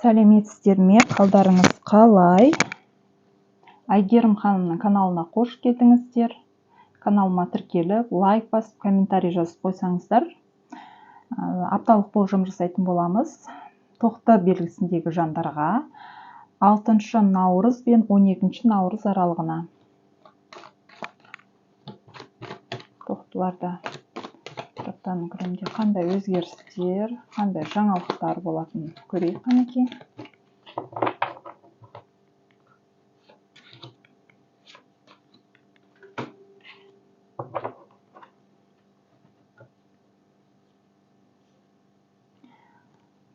Сәлеметсіздер ме? Қалдарыңыз қалай? Айгерім ханымның каналына қош келдіңіздер. Каналыма тіркеліп, лайк басып, комментарий жазып қойсаңыздар, апталық болжам жасайтын боламыз. Тоқты белгісіндегі жандарға 6 наурыз бен 12 наурыз аралығына. Тоқтыларда аптаның күнінде қандай өзгерістер, қандай жаңалықтар болатынын көрейік қанекей.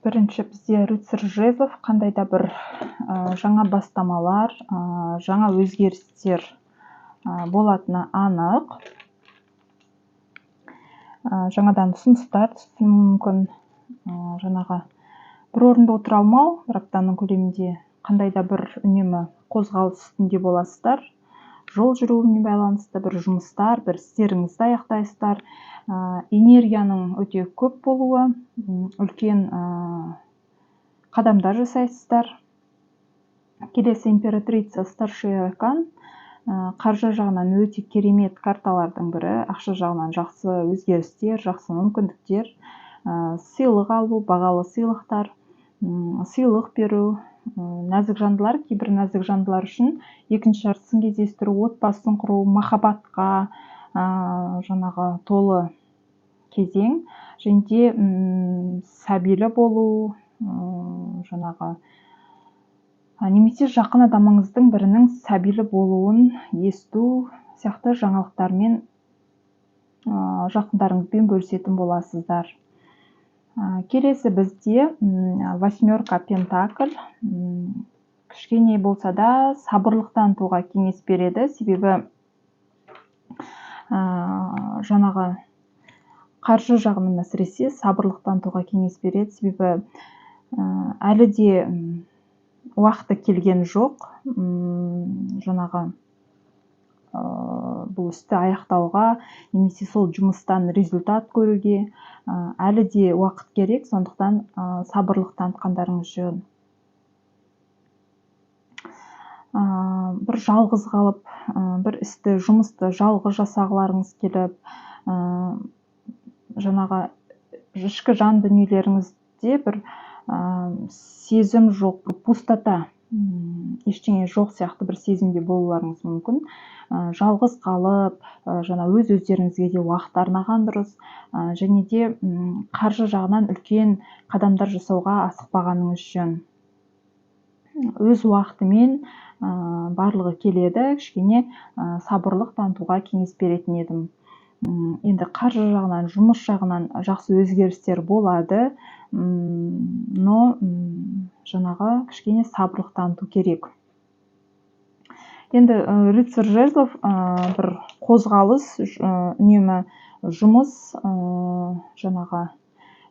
Бірінші бізде рыцарь жезлов, қандай да бір жаңа бастамалар, жаңа өзгерістер болатыны анық. Жаңадан ұсыныстар түсуі мүмкін. Жаңағы бір орында отыра алмау, бір аптаның көлемінде қандай да бір үнемі қозғалыс үстінде боласыздар. Жол жүруіне байланысты бір жұмыстар, бір істеріңізді аяқтайсыздар. Энергияның өте көп болуы, үлкен қадамдар жасайсыздар. Келесі императрица старший аркан, қаржы жағынан өте керемет карталардың бірі, ақша жағынан жақсы өзгерістер, жақсы мүмкіндіктер, сыйлық алу, бағалы сыйлықтар, сыйлық беру, нәзік жандылар, кейбір нәзік жандылар үшін екінші жартысын кездестіру, отбасын құру, махаббатқа жаңағы толы кезең, және де сәбилі болу, жаңағы немесе жақын адамыңыздың бірінің сәбилі болуын есту сияқты жаңалықтармен жақындарыңызбен бөлісетін боласыздар. Келесі бізде 8 пентакль, кішкене болса да сабырлықтан туға кеңес береді. Себебі жаңағы қаржы жағынан әсіресе сабырлықтан туға кеңес береді. Себебі әлі де уақыты келген жоқ, жаңағы бұл істі аяқтауға, немесе сол жұмыстан результат көруге әлі де уақыт керек, сондықтан сабырлық танытқандарыңыз жөн. Бір жалғыз қалып, бір істі, жұмысты жалғыз жасағыларыңыз келіп, жаңағы ішкі жан дүниелеріңізде бір сезім жоқ, пустота, ештеңе жоқ сияқты бір сезімде болуларыңыз мүмкін. Жалғыз қалып, өз-өздеріңізге де уақыт арнаған дұрыс, және де қаржы жағынан үлкен қадамдар жасауға асықпағаныңыз жөн. Өз уақытымен барлығы келеді, кішкене сабырлық танытуға кеңес беретін едім. Енді қаржы жағынан, жұмыс жағынан жақсы өзгерістер болады, но жаңағы кішкене сабырлық таныту керек. Енді рыцарь жезлов бір қозғалыс, үнемі жұмыс, жаңағы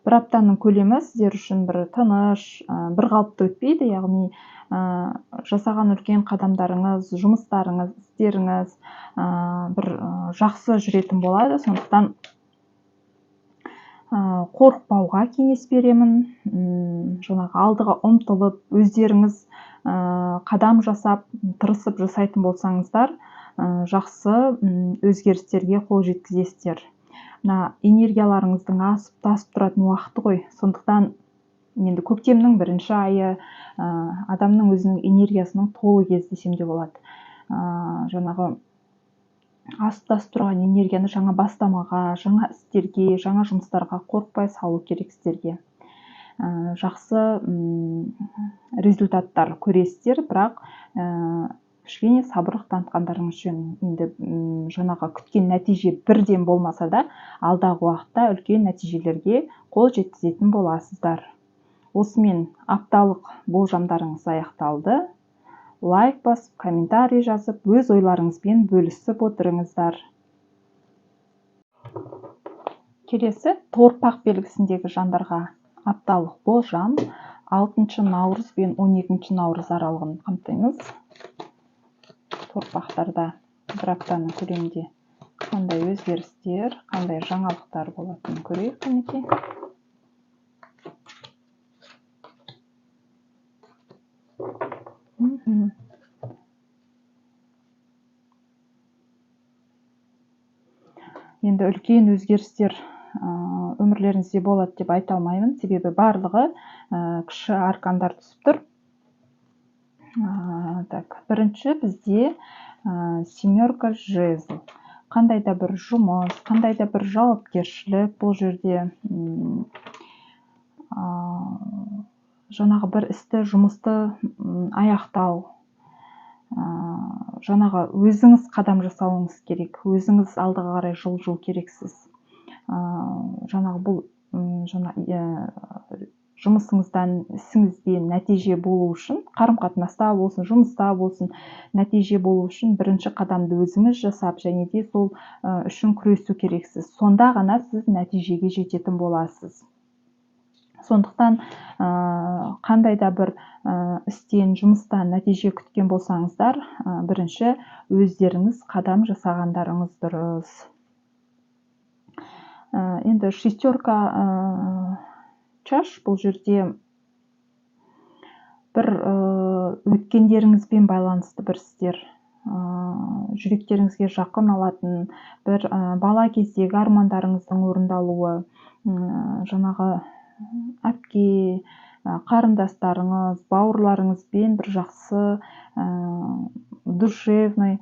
бір аптаның көлемі сіздер үшін бір тыныш, бір қалыпты өтпейді, яғни жасаған үлкен қадамдарыңыз, жұмыстарыңыз, істеріңіз бір жақсы жүретін болады. Сондықтан қорықпауға кеңес беремін. Жаңағы алдыға ұмтылып, өздеріңіз қадам жасап, тырысып жасайтын болсаңыздар, жақсы өзгерістерге қол жеткізесіздер. Энергияларыңыздың асып-тасып тұратын уақыты ғой. Сондықтан енді көктемнің бірінші айы адамның өзінің энергиясының толы кезі десем де болады. Жаңағы асып-тасып тұрған энергияны жаңа бастамаға, жаңа істерге, жаңа жұмыстарға қорықпай салу керек сіздерге. Жақсы результаттар көресіздер, бірақ кішкене сабырлық танытқандарыңыз жөн. Енді жаңағы күткен нәтиже бірден болмаса да, алдағы уақытта үлкен нәтижелерге қол жеткізетін боласыздар. Осымен апталық болжамдарыңыз аяқталды. Лайк басып, комментарий жазып, өз ойларыңызбен бөлісіп отырыңыздар. Келесі торпақ белгісіндегі жандарға апталық болжам 6 наурыз бен 12 наурыз аралығын қамтимыз. Торпақтарда бір аптаның көлемінде қандай өзгерістер, қандай жаңалықтар болатынын көрейік қанекей. Енді үлкен өзгерістер өмірлеріңізде болады деп айта алмаймын, себебі барлығы кіші аркандар түсіп тұр. Так, бірінші бізде семерка жезл. Қандай да бір жұмыс, қандай да бір жауапкершілік бұл жерде жаңағы бір істі, жұмысты аяқтау, жаңағы өзіңіз қадам жасауыңыз керек, өзіңіз алдыға қарай жылжу керексіз. Жаңағы бұл жұмысыңыздан, ісіңізден нәтиже болу үшін, қарым-қатынаста болсын, жұмыста болсын, нәтиже болу үшін бірінші қадамды өзіңіз жасап, және де сол үшін күресу керексіз. Сонда ғана сіз нәтижеге жететін боласыз. Сондықтан қандай да бір істен, жұмыстан нәтиже күткен болсаңыздар, бірінші өздеріңіз қадам жасағандарыңыз дұрыс. Енді шестерка чаш, бұл жерде бір өткендеріңізбен байланысты бір істер, жүректеріңізге жақын алатын, бір бала кездегі армандарыңыздың орындалуы, жаңағы әпке, қарындастарыңыз, бауырларыңызбен бір жақсы душевный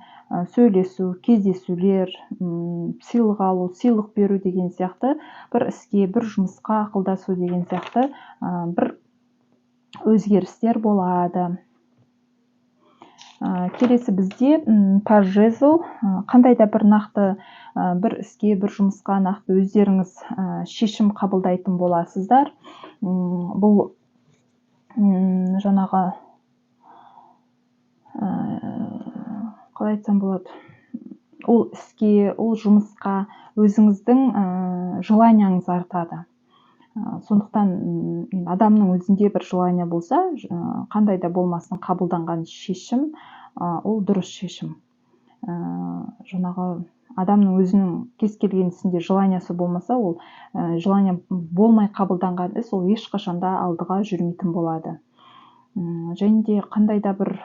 сөйлесу, кездесулер, сыйлық алу, сыйлық беру деген сияқты, бір іске, бір жұмысқа ақылдасу деген сияқты бір өзгерістер болады. Келесі бізде паж жезл, қандай да бір нақты бір іске, бір жұмысқа нақты өздеріңіз шешім қабылдайтын боласыздар. Бұл жаңағы қалай айтсам болады, ол іске, ол жұмысқа өзіңіздің желанияңыз артады. Сондықтан адамның өзінде бір желания болса, қандай да болмасын қабылданған шешім, ол дұрыс шешім. Жаңағы адамның өзінің кез келген ісінде желаниясы болмаса, ол желания болмай қабылданған іс, ол ешқашанда алдыға жүрмейтін болады. Және де қандай да бір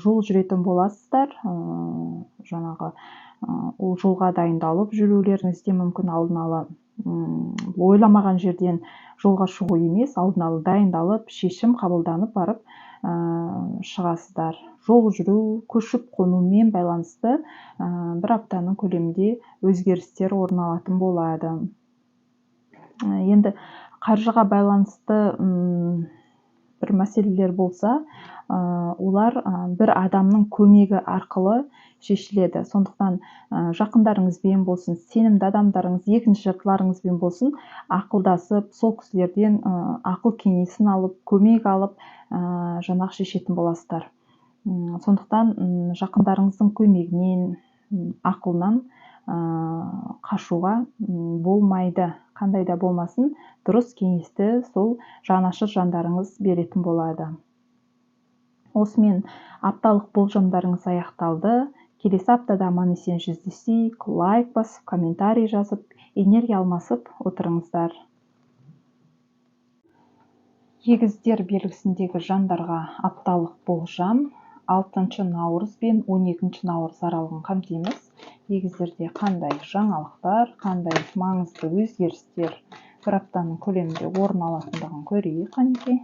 жол жүретін боласыздар, жаңағы ол жолға дайындалып жүрулеріңіз де мүмкін, алдын ала ойламаған жерден жолға шығу емес, алдын ала дайындалып, шешім қабылданып барып шығасыздар. Жол жүру, көшіп қонумен байланысты бір аптаның көлемінде өзгерістер орын алатын болады. Енді қаржыға байланысты бір мәселелер болса, олар бір адамның көмегі арқылы шешіледі. Сондықтан жақындарыңызбен болсын, сенімді адамдарыңыз, екінші жақтыларыңызбен болсын, ақылдасып, сол кісілерден ақыл кеңесін алып, көмек алып, жаңағы шешетін боласыздар. Сондықтан жақындарыңыздың көмегінен, ақылынан қашуға болмайды. Қандай да болмасын, дұрыс кеңесті сол жанашыр жандарыңыз беретін болады. Осымен апталық болжамдарыңыз аяқталды. Келесі аптада аман-есен жүздесейік. Лайк басып, комментарий жазып, энергия алмасып отырыңыздар. Егіздер белгісіндегі жандарға апталық болжам 6 наурыз бен 12 наурыз аралығын қамтимыз. Егіздерде қандай жаңалықтар, қандай маңызды өзгерістер бір аптаның көлемінде орын алатындығын көрейік. Қанекей.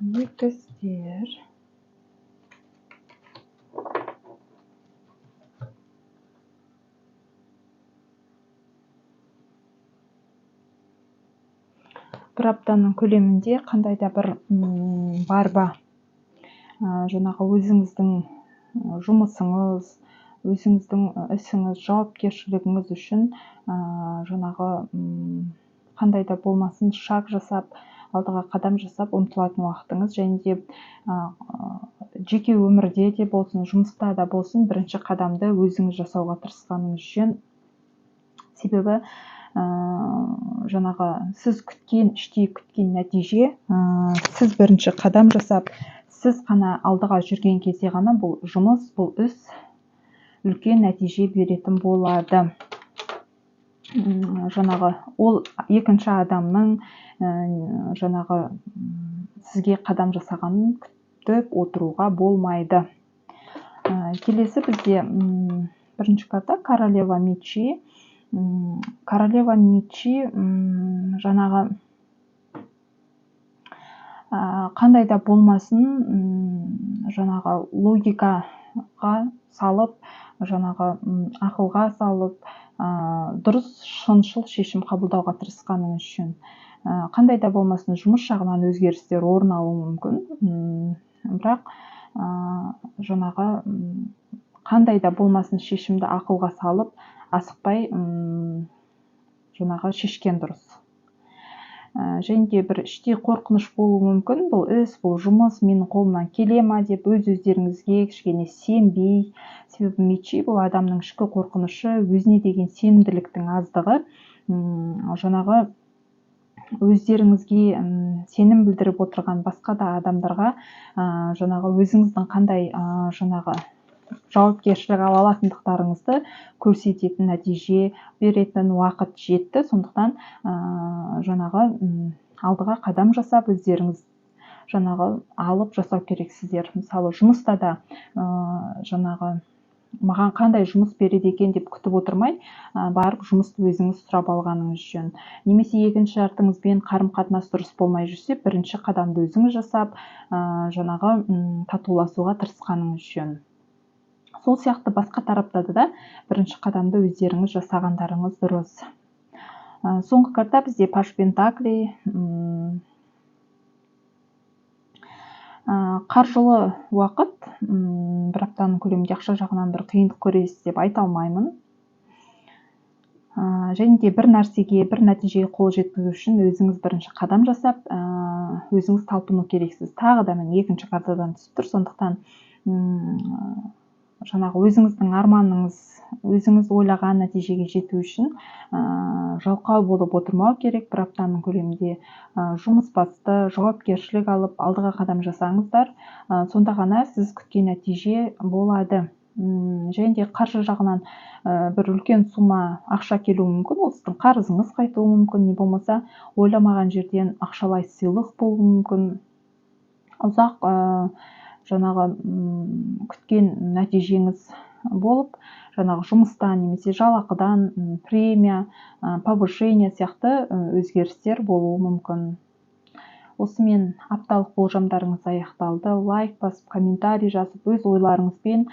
Егіздер. Бір аптаның көлемінде қандай да бір барба, жаңағы өзіңіздің жұмысыңыз, өзіңіздің ісіңіз, жауапкершілігіңіз үшін жаңағы қандай да болмасын шаг жасап, алдыға қадам жасап ұмтылатын уақытыңыз, және де жеке өмірде де болсын, жұмыста да болсын, бірінші қадамды өзіңіз жасауға тырысқаныңыз жөн. Себебі жаңағы сіз күткен, іштей күткен нәтиже, сіз бірінші қадам жасап, сіз қана алдыға жүрген кезде ғана бұл жұмыс, бұл іс үлкен нәтиже беретін болады. Жаңағы ол екінші адамның жаңағы сізге қадам жасағанын күтіп отыруға болмайды. Келесі бізде бірінші карта королева мечи. Королева мечи жаңағы қандай да болмасын жаңағы логикаға салып, жаңағы ақылға салып, дұрыс шыншыл шешім қабылдауға тырысқаның үшін. Қандай да болмасын жұмыс жағынан өзгерістер орын алуы мүмкін. Бірақ жаңағы қандай да болмасын шешімді ақылға салып, асықпай жаңағы шешкен дұрыс. Және де бір іштей қорқыныш болуы мүмкін. Бұл іс, бұл жұмыс менің қолымнан келе ма деп өз-өздеріңізге кішкене сенбей. Себебі мечи бұл адамның ішкі қорқынышы, өзіне деген сенімділіктің аздығы. Жаңағы өздеріңізге сенім білдіріп отырған басқа да адамдарға жаңағы өзіңіздің қандай жаңағы жауапкершілік ала алатындықтарыңызды көрсететін нәтиже беретін уақыт жетті. Сондықтан жаңағы алдыға қадам жасап, өздеріңіз жаңағы алып жасау керексіздер. Мысалы, жұмыста да жаңағы маған қандай жұмыс береді екен деп күтіп отырмай, барып жұмысты өзіңіз сұрап алғаныңыз жөн. Немесе екінші жартыңызбен қарым-қатынас дұрыс болмай жүрсе, бірінші қадамды өзіңіз жасап, жаңағы татуласуға тырысқаныңыз жөн. Сол сияқты басқа тараптада да бірінші қадамды өздеріңіз жасағандарыңыз дұрыс. Соңғы карта бізде паш пентакли. Қаржылы уақыт, бір аптаның көлемінде ақша жағынан бір қиындық көресіз деп айта алмаймын. Және де бір нәрсеге, бір нәтижеге қол жеткізу үшін өзіңіз бірінші қадам жасап, өзіңіз талпыну керексіз. Тағы да мен екінші картадан түсіп тұр. Сондықтан жаңағы өзіңіздің арманыңыз, өзіңіз ойлаған нәтижеге жету үшін жалқау болып отырмау керек. Бір аптаның көлемінде жұмыс басты, жауапкершілік алып, алдыға қадам жасаңыздар. Сонда ғана сіз күткен нәтиже болады. Және де қаржы жағынан бір үлкен сума ақша келуі мүмкін. Ол сіздің қарызыңыз қайтуы мүмкін. Не болмаса, ойламаған жерден ақшалай сыйлық болуы мүмкін. Ұзақ жаңағы күткен нәтижеңіз болып, жаңағы жұмыстан немесе жалақыдан премия, повышение сияқты өзгерістер болуы мүмкін. Осымен апталық болжамдарыңыз аяқталды. Лайк басып, комментарий жазып, өз ойларыңызбен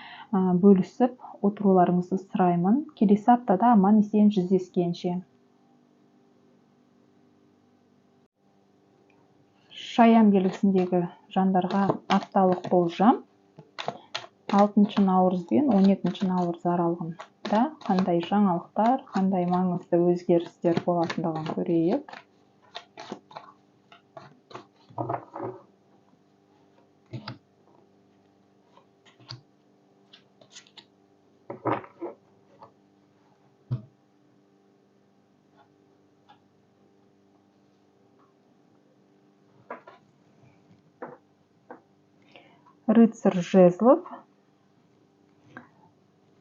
бөлісіп отыруларыңызды сұраймын. Келесі аптада аман-есен жүздескенше. Шаян белгісіндегі жандарға апталық болжам 6 наурыз бен 12 наурыз аралығында қандай жаңалықтар, қандай маңызды өзгерістер болатындығын көрейік. Рыцарь жезлов.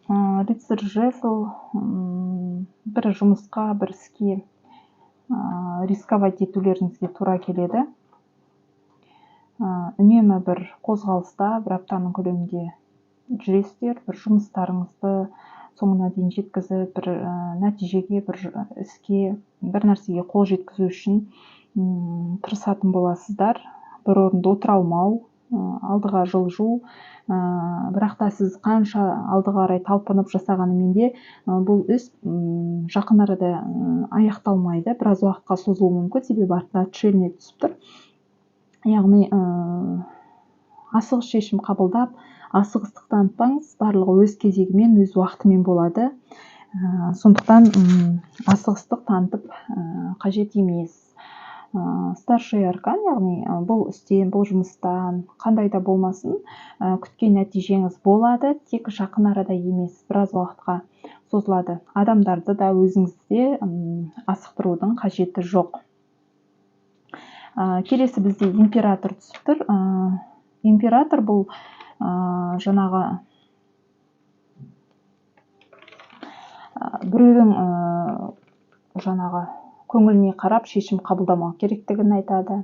Рыцарь жезл бір жұмысқа, бір іске рисковать етулеріңізге тура келеді. Үнемі бір қозғалыста, бір аптаның көлемінде жүресіздер, бір жұмыстарыңызды соңына дейін жеткізіп, бір нәтижеге, бір іске, бір нәрсеге қол жеткізу үшін тырысатын боласыздар. Бір орында отыра алмау, алдыға жылжу, бірақ та сіз қанша алдыға қарай талпынып жасағанымен де бұл іс жақын арада аяқталмайды, біраз уақытқа созылуы мүмкін, себебі артында отшельник түсіп тұр. Яғни асығыс шешім қабылдап, асығыстық танытпаңыз, барлығы өз кезегімен, өз уақытымен болады. Сондықтан асығыстық танытып қажет емес. Старший аркан, яғни бұл істен, бұл жұмыстан қандай да болмасын күткен нәтижеңіз болады, тек жақын арада емес, біраз уақытқа созылады. Адамдарды да өзіңізде асықтырудың қажеті жоқ. Келесі бізде император түсіп тұр. Император бұл жаңағы біреудің жаңағы көңіліне қарап шешім қабылдамау керектігін айтады.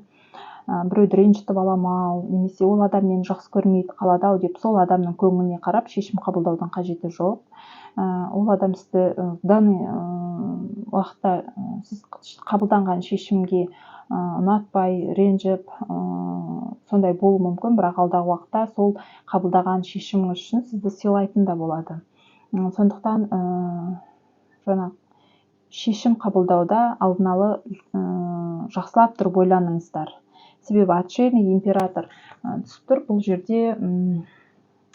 Біреуді ренжітіп аламау, немесе ол адам мені жақсы көрмейді қалады ау деп сол адамның көңіліне қарап шешім қабылдаудың қажеті жоқ. Ол адам сізді данный уақытта сіз қабылданған шешімге ұнатпай, ренжіп, сондай болуы мүмкін, бірақ алдағы уақытта сол қабылдаған шешіміңіз үшін сізді сыйлайтын да болады. Сондықтан жаңа шешім қабылдауда алдын ала жақсылап тұрып ойланыңыздар. Себебі отшельник, император түсіп тұр, бұл жерде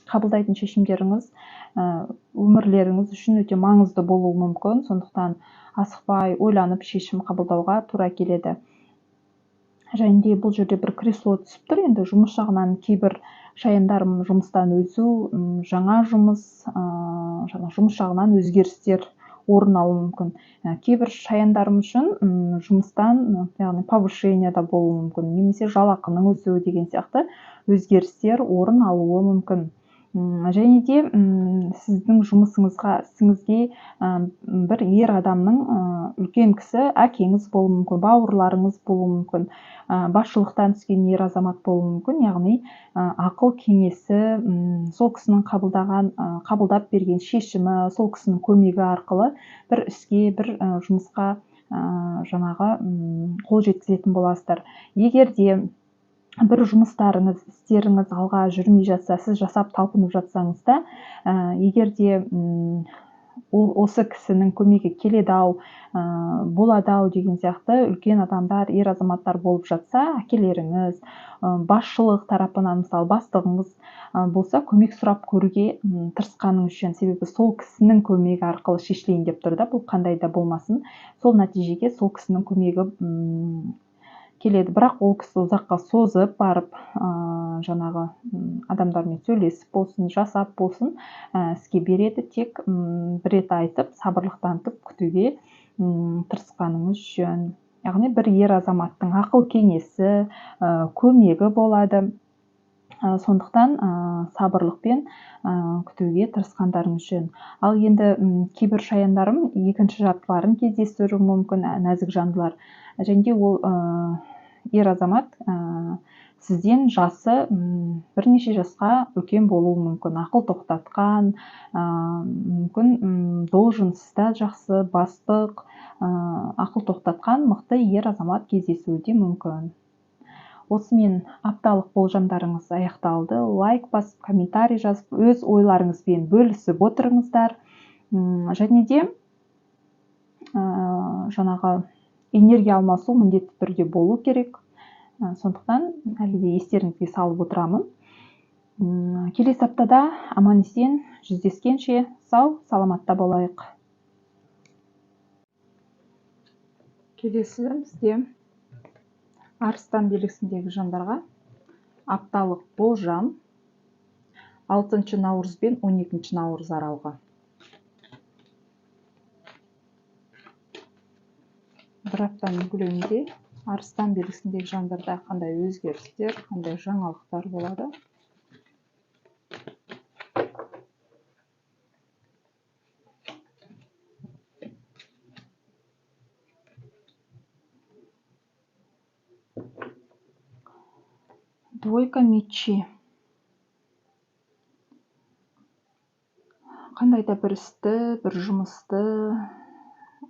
қабылдайтын шешімдеріңіз өмірлеріңіз үшін өте маңызды болуы мүмкін. Сондықтан асықпай, ойланып шешім қабылдауға тура келеді. Және де бұл жерде бір кресло түсіп тұр. Енді жұмыс жағынан кейбір шаяндарым жұмыстан өзу, жаңа жұмыс жағынан өзгерістер орын алуы мүмкін. Кейбір шаяндарым үшін жұмыстан, яғни повышение да болуы мүмкін, немесе жалақының өсуі деген сияқты өзгерістер орын алуы мүмкін. Және де сіздің жұмысыңызға, ісіңізге бір ер адамның, үлкен кісі, әкеңіз болуы мүмкін, бауырларыңыз болуы мүмкін, басшылықтан түскен ер азамат болуы мүмкін. Яғни ақыл кеңесі, сол кісінің қабылдап берген шешімі, сол кісінің көмегі арқылы бір іске, бір жұмысқа жаңағы қол жеткізетін боласыздар. Егер де бір жұмыстарыңыз, істеріңіз алға жүрмей жатса, сіз жасап талпынып жатсаңыз да, егер де осы кісінің көмегі келеді ау, болады ау деген сияқты үлкен адамдар, ер азаматтар болып жатса, әкелеріңіз, басшылық тарапынан, мысалы бастығыңыз болса, көмек сұрап көруге тырысқаныңыз жөн. Себебі сол кісінің көмегі арқылы шешілейін деп тұр да, бұл қандай да болмасын, сол нәтижеге сол кісінің көмегі келеді. Бірақ ол кісі ұзаққа созып барып, жаңағы адамдармен сөйлесіп болсын, жасап болсын, іске береді. Тек бір рет айтып, сабырлық танытып күтуге тырысқаныңыз жөн. Яғни бір ер азаматтың ақыл кеңесі, көмегі болады. Сондықтан сабырлықпен күтуге тырысқандарыңыз жөн. Ал енді кейбір шаяндарым екінші жартыларын кездестіруі мүмкін, нәзік жандылар. Және де ол ер азамат сізден жасы бірнеше жасқа үлкен болуы мүмкін. Ақыл тоқтатқан, мүмкін должностьта жақсы, бастық, ақыл тоқтатқан мықты ер азамат кездесуі де мүмкін. Осымен апталық болжамдарыңыз аяқталды. Лайк басып, комментарий жазып, өз ойларыңызбен бөлісіп отырыңыздар. Және де жаңағы энергия алмасу міндетті түрде болу керек. Сондықтан әлі де естеріңізге салып отырамын. Келесі аптада аман есен жүздескенше сау, саламатта болайық. Келесі бізде Арыстан белгісіндегі жандарға апталық болжам 6 наурыз бен 12 наурыз аралығы. Бір аптаның көлемінде Арыстан белгісіндегі жандарда қандай өзгерістер, қандай жаңалықтар болады? Двойка мечи. Қандай да бір істі, бір жұмысты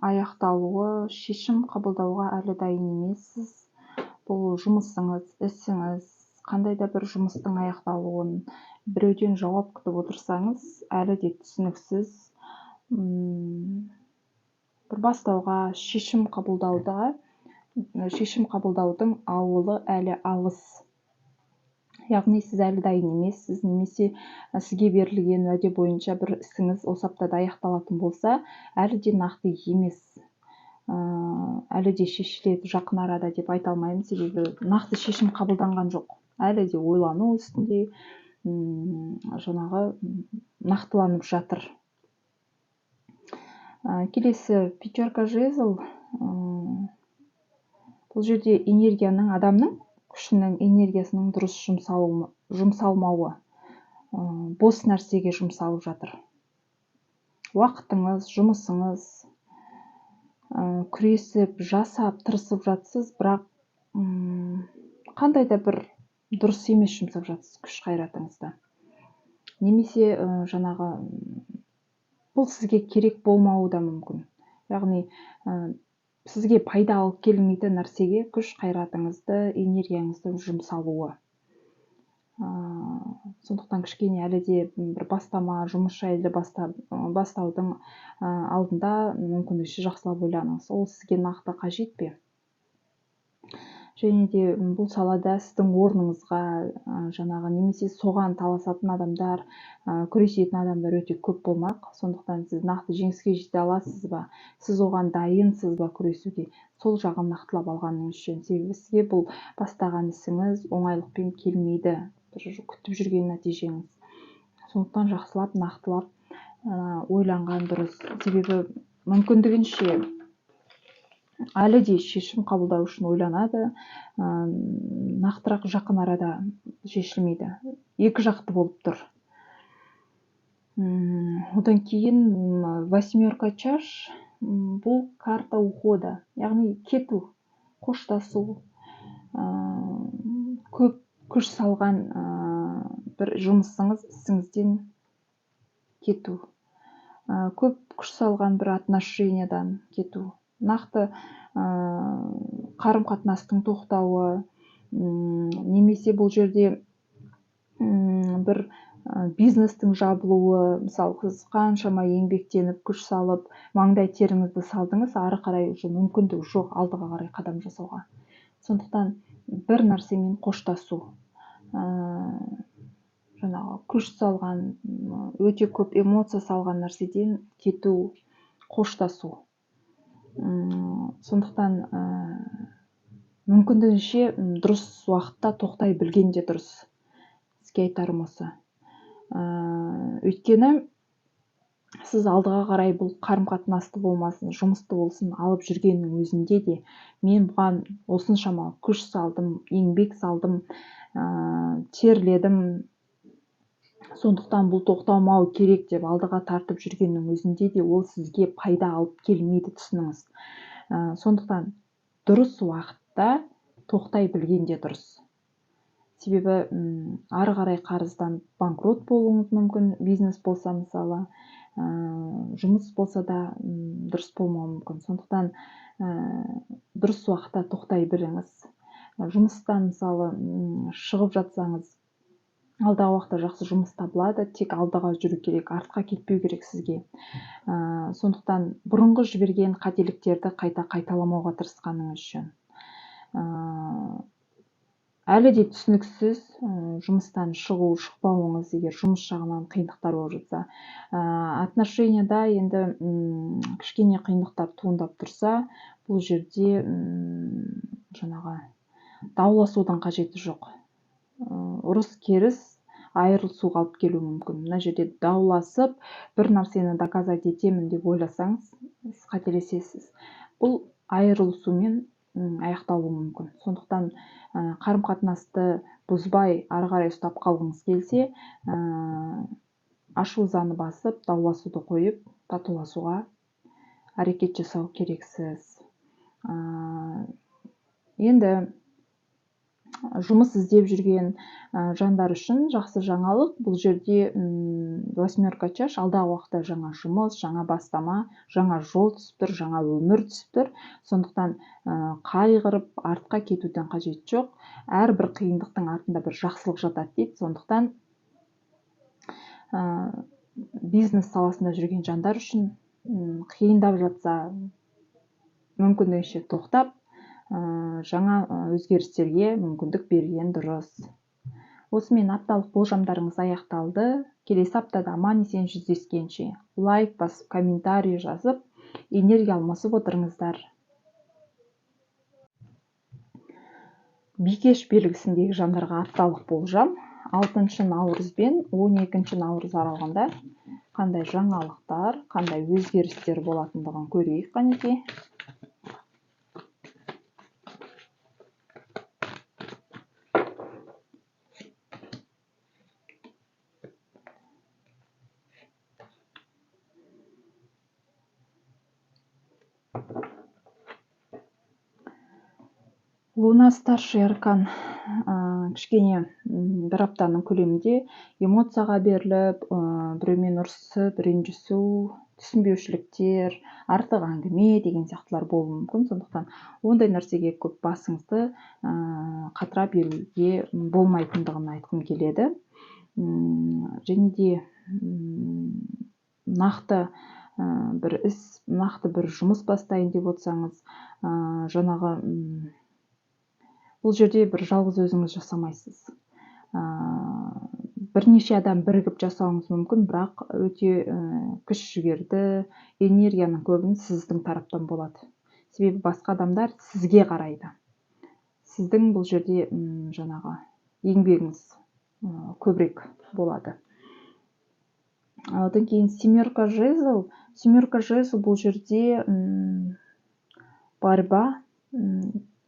аяқталуы, шешім қабылдауға әлі дайын емессіз. Бұл жұмысыңыз, ісіңіз, қандай да бір жұмыстың аяқталуын біреуден жауап күтіп отырсаңыз, әлі де түсініксіз. Бір бастауға, шешім қабылдаудың ауылы әлі алыс. Яғни сіз әлі дайын емессіз, немесе сізге берілген уәде бойынша бір ісіңіз осы аптада аяқталатын болса, әлі де нақты емес. Әлі де шешіледі жақын арада деп айта алмаймын, себебі нақты шешім қабылданған жоқ. Әлі де ойлану үстінде, жаңағы нақтыланып жатыр. Келесі пятерка жезл. Бұл жерде энергияның, адамның күшінің, энергиясының дұрыс жұмсалмауы, бос нәрсеге жұмсалып жатыр. уақытыңыз, жұмысыңыз, күресіп, жасап, тырысып жатсыз, бірақ қандай да бір дұрыс емес жұмсап жатсыз күш қайратыңызды. Немесе жаңағы бұл сізге керек болмауы да мүмкін. Яғни сізге пайда алып келмейтін нәрсеге күш қайратыңызды, энергияңызды жұмсалуы. Сондықтан кішкене әлі де бір бастама, жұмыс жайлы бастаудың алдында мүмкіндікше жақсылап ойланыңыз. Ол сізге нақты қажет пе? Және де бұл салада сіздің орныңызға жаңағы немесе соған таласатын адамдар, күресетін адамдар өте көп болмақ. Сондықтан сіз нақты жеңіске жете аласыз ба? Сіз оған дайынсыз ба күресуге? Сол жағын нақтылап алғаныңыз жөн. Себебі сізге бұл бастаған ісіңіз оңайлықпен келмейді. Күтіп жүрген нәтижеңіз. Сондықтан жақсылап, нақтылап ойланған дұрыс. Себебі мүмкіндігінше әлі де шешім қабылдау үшін ойланады, нақтырақ жақын арада шешілмейді. Екі жақты болып тұр. Одан кейін 8 чаш, бұл карта ухода, яғни кету, қоштасу, көп күш салған бір жұмысыңыз, ісіңізден кету, көп күш салған бір отношениядан кету, нақты қарым-қатынастың тоқтауы, немесе бұл жерде бір бизнестің жабылуы. Мысалы, сіз қаншама еңбектеніп, күш салып, маңдай теріңізді салдыңыз, ары қарай уже мүмкіндік жоқ алдыға қарай қадам жасауға. Сондықтан бір нәрсемен қоштасу, жаңағы күш салған, өте көп эмоция салған нәрседен кету, қоштасу. Сондықтан мүмкіндігінше дұрыс уақытта тоқтай білген де дұрыс. Сізге айтарым осы. Өйткені сіз алдыға қарай бұл қарым-қатынасты болмасын, жұмысты болсын алып жүргеннің өзінде де мен бұған осыншама күш салдым, еңбек салдым, терледім, сондықтан бұл тоқтамау керек деп алдыға тартып жүргеннің өзінде де ол сізге пайда алып келмейді, түсініңіз. Сондықтан дұрыс уақытта тоқтай білген де дұрыс. Себебі ары қарай қарыздан банкрот болуыңыз мүмкін, бизнес болса мысалы, жұмыс болса да дұрыс болмауы мүмкін. Сондықтан дұрыс уақытта тоқтай біліңіз. Жұмыстан мысалы шығып жатсаңыз, алдағы уақытта жақсы жұмыс табылады, тек алдыға жүру керек, артқа кетпеу керек сізге. Сондықтан бұрынғы жіберген қателіктерді қайта қайталамауға тырысқаныңыз жөн. Әлі де түсініксіз жұмыстан шықпауыңыз, егер жұмыс жағынан қиындықтар болып жатса, отношенияда енді кішкене қиындықтар туындап тұрса, бұл жерде жаңағы дауласудың қажеті жоқ. Ұрыс керіс айырылысуға алып келуі мүмкін. Мына жерде дауласып, бір нәрсені доказать етемін деп ойласаңыз, сіз қателесесіз. Бұл айырылысумен аяқталуы мүмкін. Сондықтан қарым-қатынасты бұзбай ары қарай ұстап қалғыңыз келсе, ашу-ызаны басып, дауласуды қойып, татуласуға әрекет жасау керексіз. Енді жұмыс іздеп жүрген жандар үшін жақсы жаңалық. Бұл жерде 8 чаш, алдағы уақытта жаңа жұмыс, жаңа бастама, жаңа жол түсіп тұр, жаңа өмір түсіп тұр. Сондықтан қайғырып, артқа кетуден қажет жоқ. Әрбір қиындықтың артында бір жақсылық жатады дейді. Сондықтан бизнес саласында жүрген жандар үшін қиындап жатса, мүмкіндігінше тоқтап, жаңа өзгерістерге мүмкіндік берген дұрыс. Осымен апталық болжамдарыңыз аяқталды. Келесі аптада аман-есен жүздескенше лайк басып, комментарий жазып, энергия алмасып отырыңыздар. Бикеш белгісіндегі жандарға апталық болжам 6 наурыз бен 12 наурыз аралығында қандай жаңалықтар, қандай өзгерістер болатындығын көрейік қанекей. Луна старший аркан кішкене бір аптаның көлемінде эмоцияға беріліп, біреумен ұрысып, ренжісу, түсінбеушіліктер, артық әңгіме деген сияқтылар болуы мүмкін. Сондықтан ондай нәрсеге көп басыңызды қатырап беруге болмайтындығын айтқым келеді. Және де нақты бір іс, нақты бір жұмыс бастайын деп отырсаңыз, жаңағы бұл жерде бір жалғыз өзіңіз жасамайсыз. Бірнеше адам бірігіп жасауыңыз мүмкін, бірақ өте күш жігерді, энергияның көбін сіздің тараптан болады. Себебі басқа адамдар сізге қарайды. Сіздің бұл жерде жаңағы еңбегіңіз көбірек болады. Одан кейін семерка жезл бұл жерде борьба,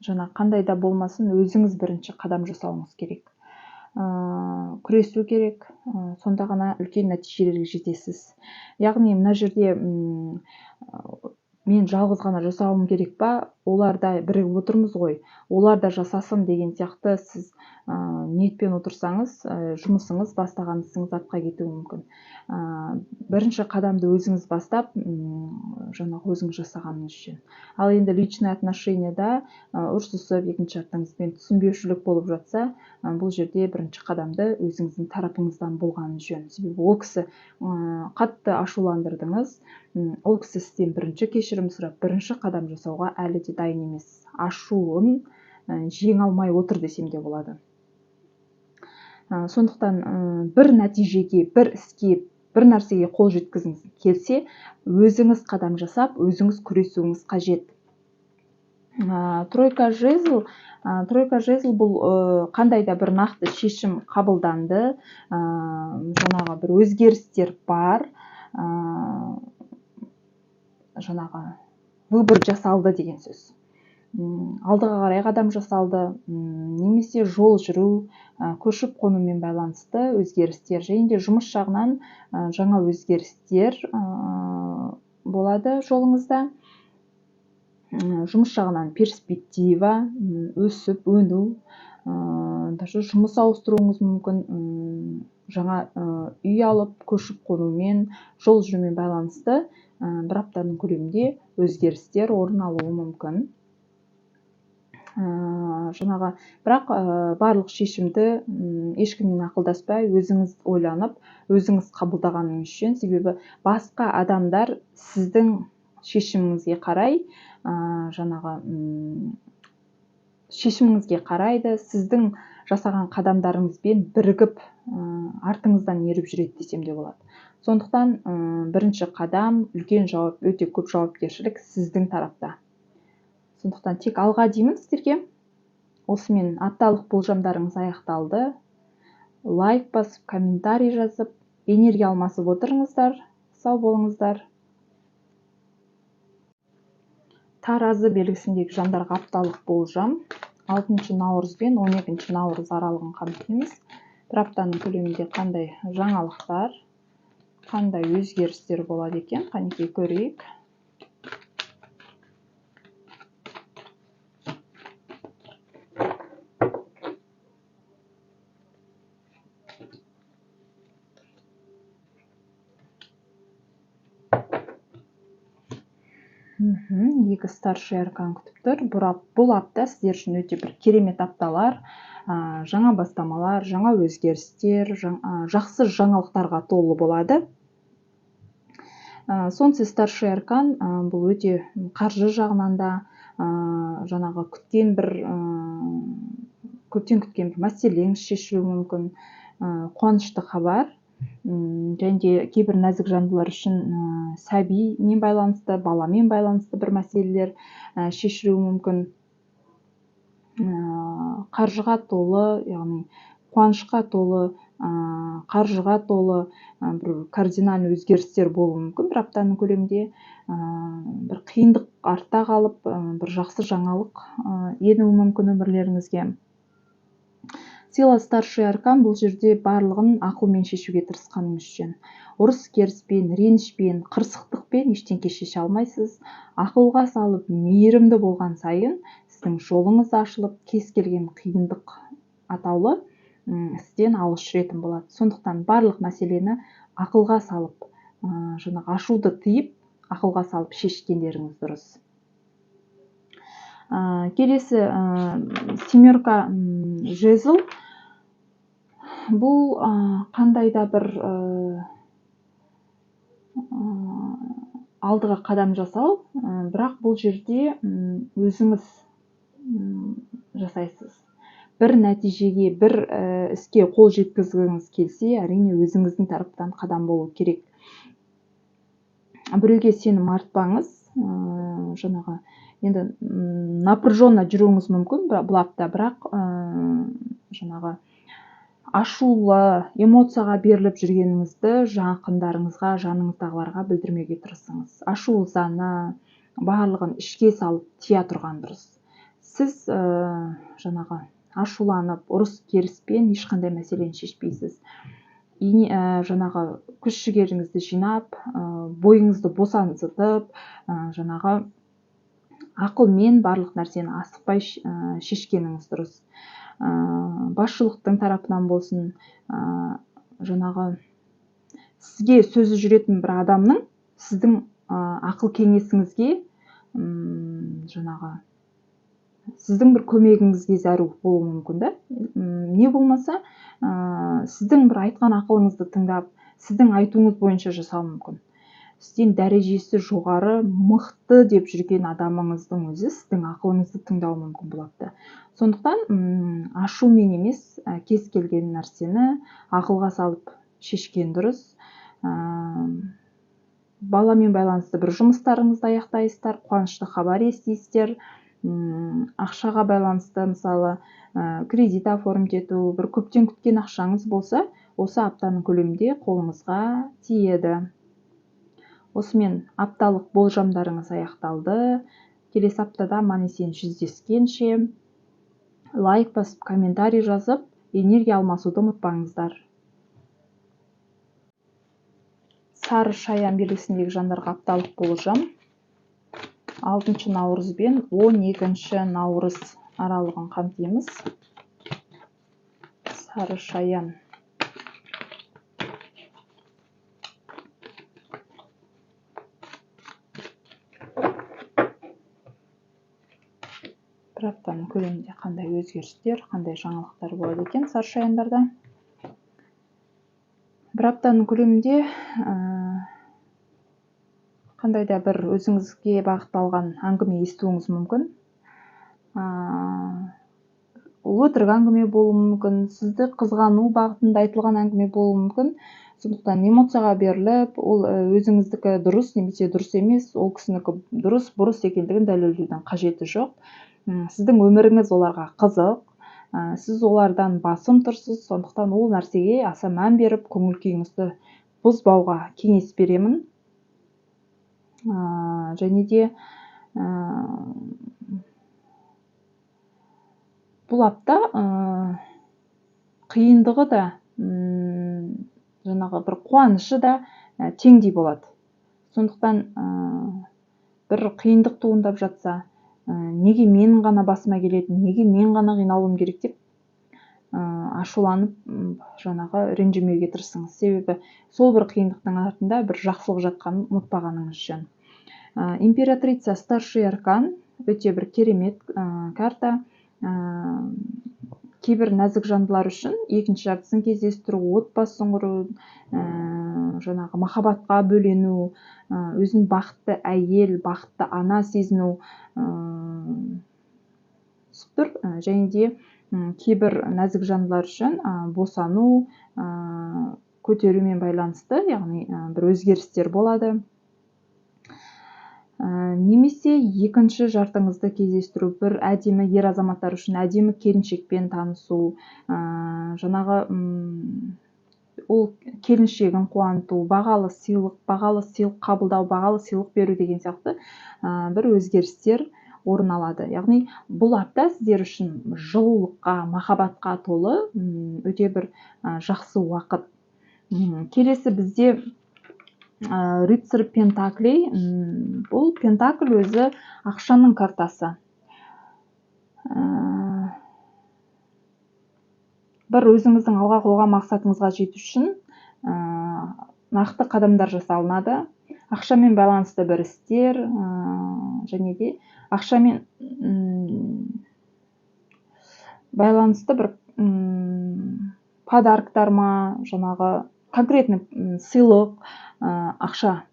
жаңа қандай да болмасын өзіңіз бірінші қадам жасауыңыз керек. Күресу керек, сонда ғана үлкен нәтижелерге жетесіз. Яғни мына жерде мен жалғыз ғана жасауым керек па, оларда бірігіп отырмыз ғой, олар да жасасын деген сияқты сіз ниетпен отырсаңыз, жұмысыңыз, бастаған ісіңіз артқа кетуі мүмкін. Бірінші қадамды өзіңіз бастап, жаңағы өзіңіз жасағаныңыз үшін. Ал енді личный отношенияда ұрсысып, екінші жақтыңызбен түсінбеушілік болып жатса, бұл жерде бірінші қадамды өзіңіздің тарапыңыздан болғаны жөн. Себебі ол кісі қатты ашуландырдыңыз, ол кісі сізден бірінші кешірім сұрап, бірінші қадам жасауға әлі де дайын емес. Ашуын жеңе алмай отыр десем де болады. Сондықтан бір нәтижеге, бір іске, бір нәрсеге қол жеткізгіңіз келсе, өзіңіз қадам жасап, өзіңіз күресуіңіз қажет. Тройка жезл бұл қандай да бір нақты шешім қабылданды, жаңағы бір өзгерістер бар, жаңағы выбор жасалды деген сөз. Алдыға қарай қадам жасалды, немесе жол жүру, көшіп қонумен байланысты өзгерістер, және де жұмыс жағынан жаңа өзгерістер болады жолыңызда. Жұмыс жағынан перспектива, өсіп, өну, даже жұмыс ауыстыруыңыз мүмкін, жаңа үй алып, көшіп қонумен, жол жүрумен байланысты бір аптаның көлемінде өзгерістер орын алуы мүмкін. Жаңағы, бірақ барлық шешімді ешкіммен ақылдаспай, өзіңіз ойланып, өзіңіз қабылдағаныңыз үшін, себебі басқа адамдар сіздің шешіміңізге қарай, жаңағы шешіміңізге қарайды, сіздің жасаған қадамдарыңызбен бірігіп артыңыздан еріп жүреді десем де болады. Сондықтан бірінші қадам, үлкен жауап, өте көп жауапкершілік сіздің тарапта. Сондықтан тек алға деймін сіздерге. Осымен апталық болжамдарыңыз аяқталды. Лайк басып, комментарий жазып, энергия алмасып отырыңыздар. Сау болыңыздар. Таразы белгісіндегі жандарға апталық болжам 6 наурыз бен 12 наурыз аралығын қамтимыз. Бір аптаның көлемінде қандай жаңалықтар, қандай өзгерістер болады екен, қанекей көрейік. Екі старший аркан күтіп тұр. Бұл апта сіздер үшін өте бір керемет апталар, жаңа бастамалар, жаңа өзгерістер, жақсы жаңалықтарға толы болады. Сонсыз старший аркан бұл өте қаржы жағынан да, жаңағы көптен күткен бір мәселеңіз шешілуі мүмкін, қуанышты хабар. Және де кейбір нәзік жандылар үшін сәбимен байланысты, баламен байланысты бір мәселелер шешілуі мүмкін. Қаржыға толы, яғни қуанышқа толы, қаржыға толы бір кардинальный өзгерістер болуы мүмкін. Бір аптаның көлемінде бір қиындық артта қалып, бір жақсы жаңалық енуі мүмкін өмірлеріңізге. Сила старший аркан бұл жерде барлығын ақылмен шешуге тырысқаныңыз үшін. Ұрыс керіспен, ренішпен, қырсықтықпен ештеңке шеше алмайсыз. Ақылға салып, мейірімді болған сайын сіздің жолыңыз ашылып, кез келген қиындық атаулы сізден алыс жүретін болады. Сондықтан барлық мәселені ақылға салып, жаңағы ашуды тыйып, ақылға салып шешкендеріңіз дұрыс. Келесі семерка жезл. Бұл қандай да бір алдыға қадам жасау, бірақ бұл жерде өзіңіз жасайсыз. Бір нәтижеге, бір іске қол жеткізгіңіз келсе, әрине өзіңіздің тараптан қадам болу керек. Біреуге сенім артпаңыз, жаңағы енді напряженно жүруіңіз мүмкін бұл апта, бірақ жаңағы ашулы, эмоцияға беріліп жүргеніңізді жақындарыңызға, жаныңыздағыларға білдірмеуге тырысыңыз. Ашуызаны, барлығын ішке салып тия тұрған дұрыс. Сіз жаңағы ашуланып, ұрыс керіспен ешқандай мәселені шешпейсіз. Жаңағы күш жігеріңізді жинап, бойыңызды босаңсытып, жаңағы ақылмен барлық нәрсені асықпай шешкеніңіз дұрыс. Басшылықтың тарапынан болсын, жаңағы сізге сөзі жүретін бір адамның сіздің ақыл кеңесіңізге, жаңағы сіздің бір көмегіңізге зәру болуы мүмкін да. Не болмаса, сіздің бір айтқан ақылыңызды тыңдап, сіздің айтуыңыз бойынша жасау мүмкін. Сізден дәрежесі жоғары, мықты деп жүрген адамыңыздың өзі сіздің ақылыңызды тыңдауы мүмкін болады. Сондықтан ашумен емес, кез келген нәрсені ақылға салып шешкен дұрыс. Баламен байланысты бір жұмыстарыңызды аяқтайсыздар, қуанышты хабар естисіздер, ақшаға байланысты, мысалы, кредит оформить ету, бір көптен күткен ақшаңыз болса, осы аптаның көлемінде қолыңызға тиеді. Осымен апталық болжамдарыңыз аяқталды. Келесі аптада аман-есен жүздескенше лайк басып, комментарий жазып, энергия алмасуды ұмытпаңыздар. Сары шаян белгісіндегі жандарға апталық болжам 6 наурыз бен 12 наурыз аралығын қамтимыз. Сары шаян. Бір аптаның көлемінде қандай өзгерістер, қандай жаңалықтар болады екен сары шаяндарда. Бір аптаның көлемінде қандай да бір өзіңізге бағытталған әңгіме естуіңіз мүмкін. Өтірік әңгіме болуы мүмкін, сізді қызғану бағытында айтылған әңгіме болуы мүмкін. Сондықтан эмоцияға беріліп, ол өзіңіздікі дұрыс немесе дұрыс емес, ол кісінікі дұрыс, бұрыс екендігін дәлелдеудің қажеті жоқ. Сіздің өміріңіз оларға қызық, сіз олардан басым тұрсыз, сондықтан ол нәрсеге аса мән беріп, көңіл күйіңізді бұзбауға кеңес беремін. Және де бұл апта қиындығы да, жаңағы бір қуанышы да теңдей болады. Сондықтан бір қиындық туындап жатса, неге менің ғана басыма келеді, неге мен ғана қиналуым керек деп ашуланып, жаңағы ренжімеуге тырысыңыз. Себебі сол бір қиындықтың артында бір жақсылық жатқанын ұмытпағаныңыз жөн. Императрица старший аркан өте бір керемет карта. Кейбір нәзік жандылар үшін екінші жартысын кездестіру, отбасын құру, жаңағы махаббатқа бөлену, өзін бақытты әйел, бақытты ана сезіну супер. Және де кейбір нәзік жандылар үшін босану, көтерумен байланысты, яғни бір өзгерістер болады. Немесе екінші жартыңызды кездестіру, бір әдемі ер азаматтар үшін әдемі келіншекпен танысу, жаңағы ол келіншегін қуанту, бағалы сыйлық қабылдау, бағалы сыйлық беру деген сияқты бір өзгерістер орын алады. Яғни бұл апта сіздер үшін жылулыққа, махаббатқа толы өте бір жақсы уақыт. Келесі бізде рыцарь пентаклей. Бұл пентакль өзі ақшаның картасы. бір өзіңіздің алға қойған мақсатыңызға жету үшін нақты қадамдар жасалынады. Ақшамен байланысты бір істер, және де ақшамен байланысты бір подарктар ма, жаңағы конкретный сыйлық, ақша.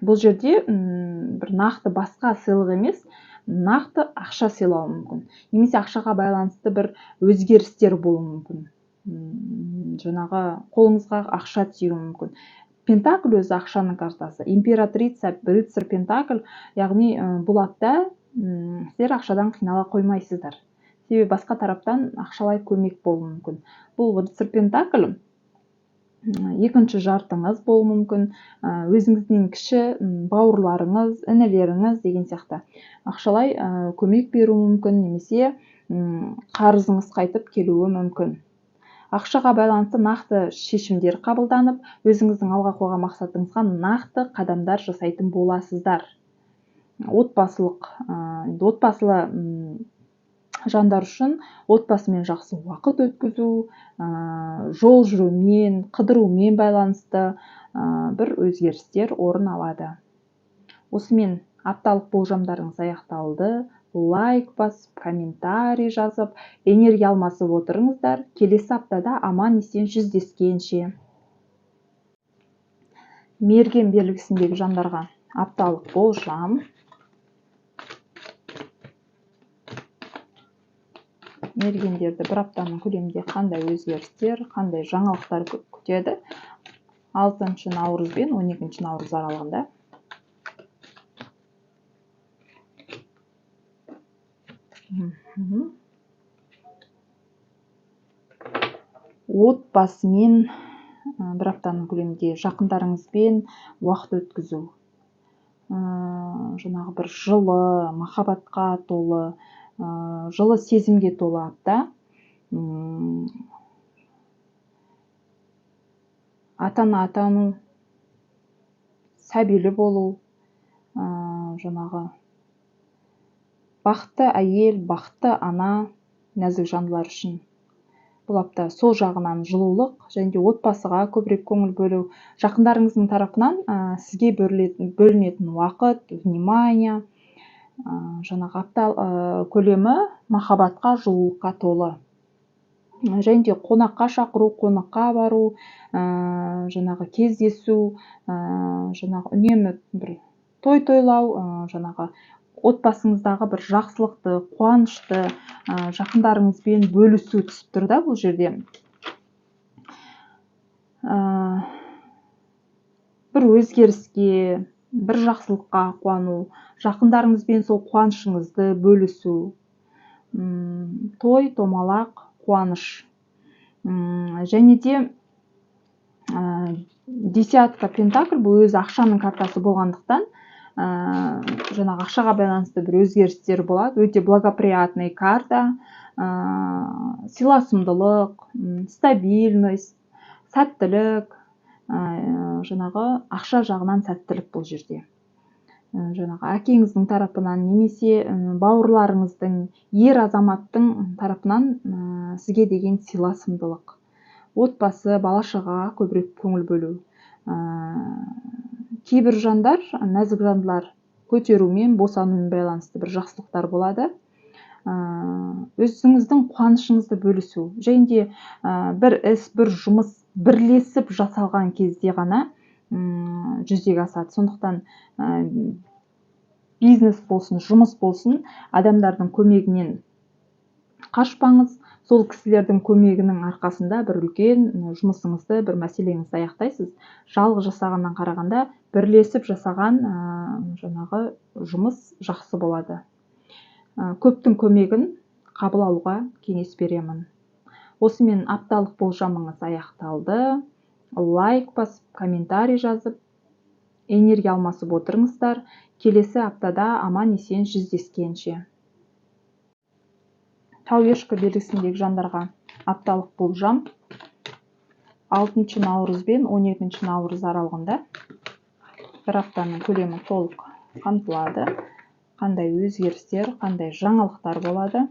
Бұл жерде бір нақты басқа сыйлық емес, нақты ақша сыйлауы мүмкін. Немесе ақшаға байланысты бір өзгерістер болуы мүмкін. Жаңағы қолыңызға ақша тиюі мүмкін. Пентакль өзі ақшаның картасы. Императрица, рыцарь пентакль, яғни бұл апта сіздер ақшадан қинала қоймайсыздар. Себебі басқа тараптан ақшалай көмек болуы мүмкін. Бұл рыцарь пентакль екінші жартыңыз болуы мүмкін, өзіңізден кіші бауырларыңыз, інілеріңіз деген сияқты ақшалай көмек беруі мүмкін, немесе қарызыңыз қайтып келуі мүмкін. Ақшаға байланысты нақты шешімдер қабылданып, өзіңіздің алға қойған мақсатыңызға нақты қадамдар жасайтын боласыздар. Отбасылы жандар үшін отбасымен жақсы уақыт өткізу, жол жүрумен, қыдырумен байланысты бір өзгерістер орын алады. Осымен апталық болжамдарыңыз аяқталды. Лайк басып, комментарий жазып, энергия алмасып отырыңыздар. Келесі аптада аман есен жүздескенше. Мерген белгісіндегі жандарға апталық болжам. Мергендерді бір аптаның көлемінде қандай өзгерістер, қандай жаңалықтар күтеді? 6 наурыз бен 12 наурыз аралығында. Отбасымен бір аптаның көлемінде жақындарыңызбен уақыт өткізу. Жаңағы бір жылы, махаббатқа толы, жылы сезімге толы апта. Ата-ана атану, сәбилі болу, жаңағы бақытты әйел, бақытты ана, нәзік жандылар үшін. Бұл апта сол жағынан жылулық, және де отбасыға көбірек көңіл бөлу, жақындарыңыздың тарапынан сізге бөлінетін уақыт, внимание, жаңағы апта көлемі махаббатқа, жылулыққа толы. Және де қонаққа шақыру, қонаққа бару, жаңағы кездесу, жаңағы үнемі бір той тойлау, жаңағы отбасыңыздағы бір жақсылықты, қуанышты жақындарыңызбен бөлісу түсіп тұр да бұл жерде. Бір өзгеріске, бір жақсылыққа қуану, жақындарыңызбен сол қуанышыңызды бөлісу, той, томалақ, қуаныш. Және де десятка пентакль бұл өзі ақшаның картасы болғандықтан, жаңағы ақшаға байланысты бір өзгерістер болады. Өте благоприятный карта, сыйласымдылық, стабильность, сәттілік, жаңағы ақша жағынан сәттілік бұл жерде. Жаңағы әкеңіздің тарапынан, немесе бауырларыңыздың, ер азаматтың тарапынан сізге деген сыйласымдылық. Отбасы, бала-шаға көбірек көңіл бөлу. Кейбір жандар, нәзік жандылар, көтерумен, босанумен байланысты бір жақсылықтар болады. Өзіңіздің қуанышыңызды бөлісу. Және де бір іс, бір жұмыс бірлесіп жасалған кезде ғана жүзеге асады. Сондықтан бизнес болсын, жұмыс болсын, адамдардың көмегінен қашпаңыз. Сол кісілердің көмегінің арқасында бір үлкен жұмысыңызды, бір мәселеңізді аяқтайсыз. Жалғыз жасағаннан қарағанда бірлесіп жасаған жаңағы жұмыс жақсы болады. Көптің көмегін қабыл алуға кеңес беремін. Осымен апталық болжамыңыз аяқталды. Лайк басып, комментарий жазып, энергия алмасып отырыңыздар. Келесі аптада аман есен жүздескенше. Тау ешкі белгісіндегі жандарға апталық болжам 6 наурыз бен 12 наурыз аралығында. Бір аптаның көлемі толық қамтылады. Қандай өзгерістер, қандай жаңалықтар болады.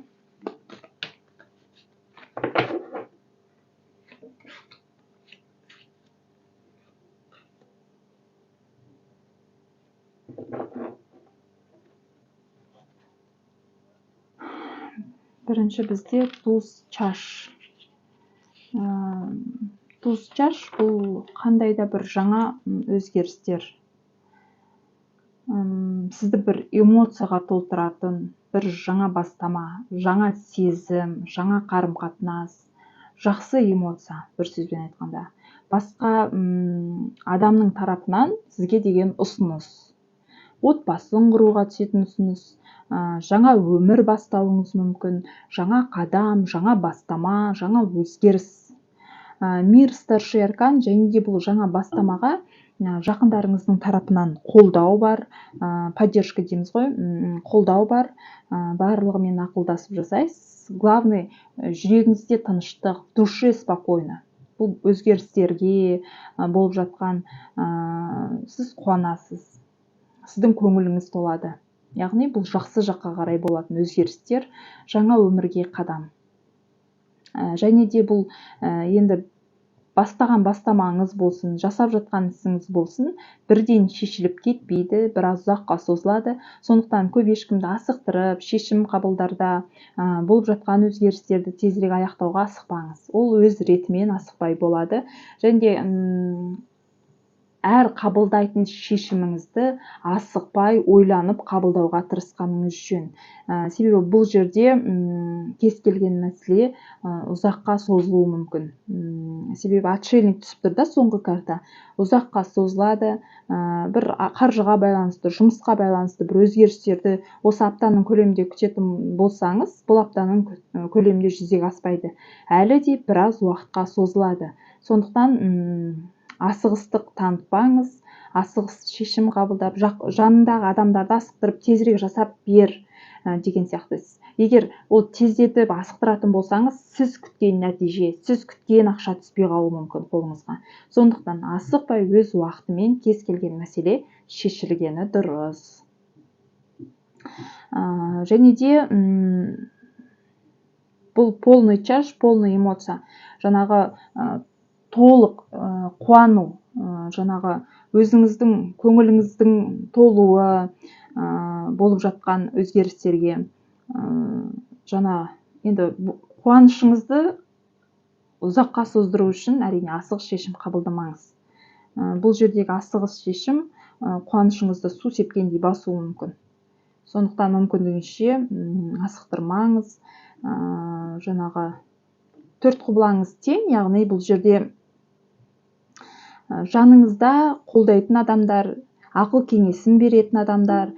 Бірінші бізде туз чаш. Туз чаш бұл қандай да бір жаңа өзгерістер. Сізді бір эмоцияға толтыратын, бір жаңа бастама, жаңа сезім, жаңа қарым-қатынас, жақсы эмоция, бір сөзбен айтқанда. Басқа адамның тарапынан сізге деген ұсыныс. Отбасын құруға түсетін ұсыныс, жаңа өмір бастауыңыз мүмкін, жаңа қадам, жаңа бастама, жаңа өзгеріс. Мир старший аркан, және де бұл жаңа бастамаға жақындарыңыздың тарапынан қолдау бар, поддержка дейміз ғой, қолдау бар, барлығымен ақылдасып жасайсыз. Главный, жүрегіңізде тыныштық, в душе спокойно. Бұл өзгерістерге болып жатқан, сіз қуанасыз, сіздің көңіліңіз толады. Яғни бұл жақсы жаққа қарай болатын өзгерістер, жаңа өмірге қадам. Және де бұл енді бастаған бастамаңыз болсын, жасап жатқан ісіңіз болсын, бірден шешіліп кетпейді, біраз ұзаққа созылады. Сондықтан көп ешкімді асықтырып, шешім қабылдарда болып жатқан өзгерістерді тезірек аяқтауға асықпаңыз. Ол өз ретімен асықпай болады. Және де әр қабылдайтын шешіміңізді асықпай ойланып қабылдауға тырысқаныңыз жөн. Себебі бұл жерде кез келген мәселе ұзаққа созылуы мүмкін. Себебі отшельник түсіп тұр да, соңғы карта. Ұзаққа созылады, бір қаржыға байланысты, жұмысқа байланысты бір өзгерістерді осы аптаның көлемінде күтетін болсаңыз, бұл аптаның көлемінде жүзеге аспайды. Әлі де біраз уақытқа созылады. Сондықтан асығыстық танытпаңыз, асығыс шешім қабылдап, жанындағы адамдарды асықтырып тезірек жасап бер деген сияқты. Егер ол тездетіп асықтыратын болсаңыз, сіз күткен нәтиже, сіз күткен ақша түспей қалуы мүмкін қолыңызға. Сондықтан асықпай өз уақытымен кез келген мәселе шешілгені дұрыс. Және де бұл полный чаш, полный эмоция. Жаңағы толық қуану, жаңағы өзіңіздің көңіліңіздің толуы, болып жатқан өзгерістерге, жаңа енді қуанышыңызды ұзаққа создыру үшін әрине асығыс шешім қабылдамаңыз. Бұл жердегі асығыс шешім қуанышыңызды су сепкендей басуы мүмкін. Сондықтан мүмкіндігінше асықтырмаңыз. Жаңағы төрт құбылаңыз тең, яғни бұл жерде жаныңызда қолдайтын адамдар, ақыл кеңесін беретін адамдар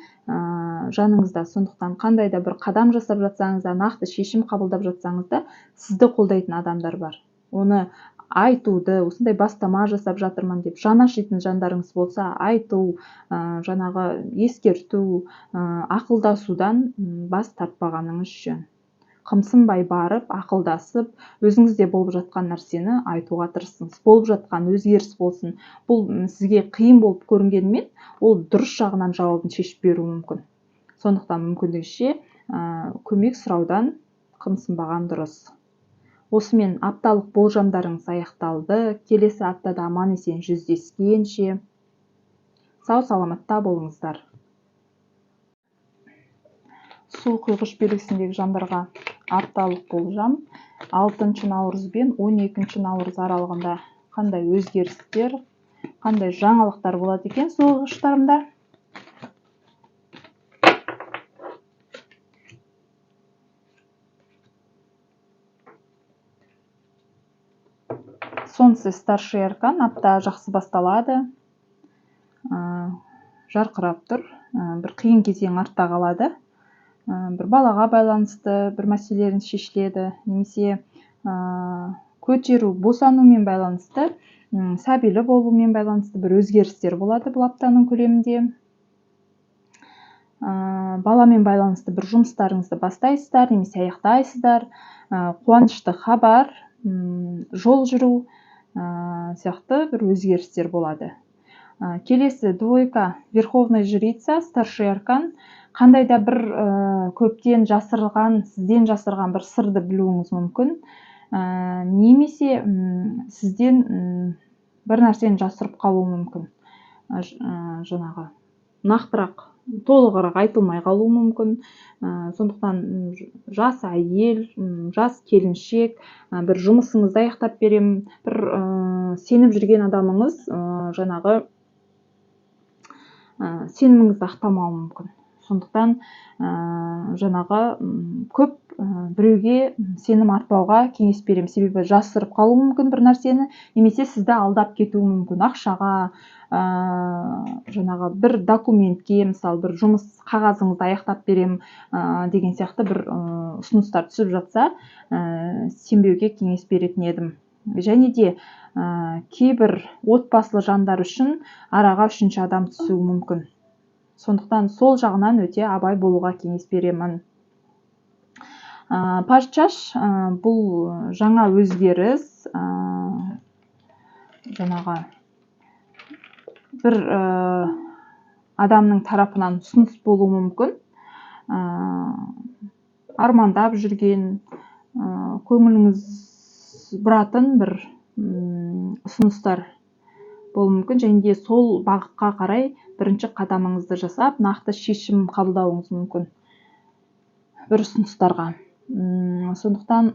жаныңызда. Сондықтан қандай да бір қадам жасап жатсаңыз да, нақты шешім қабылдап жатсаңыз да, сізді қолдайтын адамдар бар. Оны айтуды, осындай бастама жасап жатырмын деп жаны ашитын жандарыңыз болса, айту, жаңағы ескерту, ақылдасудан бас тартпағаныңыз жөн. Қымсынбай барып, ақылдасып, өзіңізде болып жатқан нәрсені айтуға тырысыңыз. Болып жатқан өзгеріс болсын, бұл сізге қиын болып көрінгенімен, ол дұрыс жағынан жауабын шешіп беруі мүмкін. Сондықтан мүмкіндігінше көмек сұраудан қымсынбаған дұрыс. Осымен апталық болжамдарыңыз аяқталды. Келесі аптада аман есен жүздескенше сау саламатта болыңыздар. Су құйғыш белгісіндегі жандарға апталық болжам 6 наурыз бен 12 наурыз аралығында қандай өзгерістер, қандай жаңалықтар болады екен су құйғыштарымда. Солнце старший аркан, апта жақсы басталады, жарқырап тұр, бір қиын кезең артта қалады. Бір балаға байланысты бір мәселелеріңіз шешіледі, немесе көтеру, босанумен байланысты, сәбилі болумен байланысты бір өзгерістер болады бұл аптаның көлемінде. Баламен байланысты бір жұмыстарыңызды бастайсыздар, немесе аяқтайсыздар, қуанышты хабар, жол жүру сияқты бір өзгерістер болады. Келесі двойка, верховная жрица, старший аркан. Қандай да бір көптен жасырған, сізден жасырған бір сырды білуіңіз мүмкін. Немесе сізден бір нәрсені жасырып қалуы мүмкін. Жаңағы нақтырақ толығырақ айтылмай қалуы мүмкін. Сондықтан жас әйел, жас келіншек, бір жұмысыңызды аяқтап беремін, бір сеніп жүрген адамыңыз жаңағы сеніміңізді ақтамауы мүмкін. Сондықтан жаңағы көп біреуге сенім артпауға кеңес беремін. Себебі жасырып қалуы мүмкін бір нәрсені, немесе сізді алдап кетуі мүмкін. Ақшаға, жаңағы бір документке, мысалы бір жұмыс қағазыңызды аяқтап беремін деген сияқты бір ұсыныстар түсіп жатса, сенбеуге кеңес беретін едім. Және де кейбір отбасылы жандар үшін араға үшінші адам түсуі мүмкін. Сондықтан сол жағынан өте абай болуға кеңес беремін. Подчаш бұл жаңа өзгеріс, жаңағы бір адамның тарапынан ұсыныс болуы мүмкін. Армандап жүрген, көңіліңіз бұратын бір ұсыныстар болуы мүмкін. Және де сол бағытқа қарай бірінші қадамыңызды жасап, нақты шешім қабылдауыңыз мүмкін бір ұсыныстарға. Сондықтан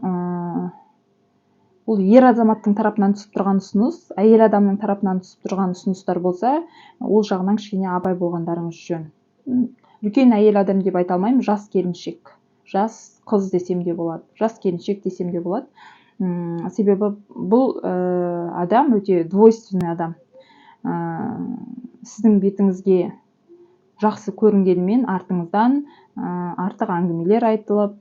бұл ер азаматтың тарапынан түсіп тұрған ұсыныс, әйел адамның тарапынан түсіп тұрған ұсыныстар болса, ол жағынан кішкене абай болғандарыңыз жөн. Үлкен әйел адам деп айта алмаймын, жас келіншек, жас қыз десем де болады, жас келіншек десем де болады. Себебі бұл адам өте двойственный адам. Сіздің бетіңізге жақсы көрінгенімен артыңыздан артық әңгімелер айтылып,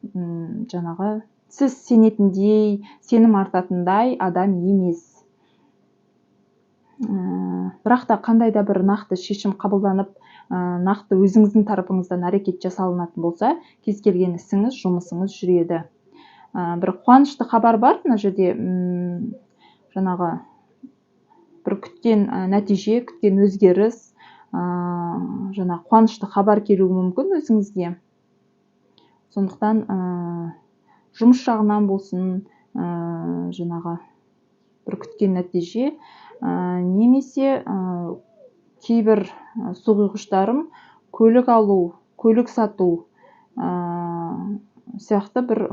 жаңағы сіз сенетіндей, сенім артатындай адам емес. Бірақ та қандай да бір нақты шешім қабылданып, нақты өзіңіздің тарапыңыздан әрекет жасалынатын болса, кез келген ісіңіз, жұмысыңыз жүреді. Бір қуанышты хабар бар мына жерде, жаңағы бір күткен нәтиже, күткен өзгеріс, жаңа қуанышты хабар келуі мүмкін өзіңізге. Сондықтан жұмыс жағынан болсын, жаңағы бір күткен нәтиже, немесе кейбір соғиғыштарым көлік алу, көлік сату сияқты бір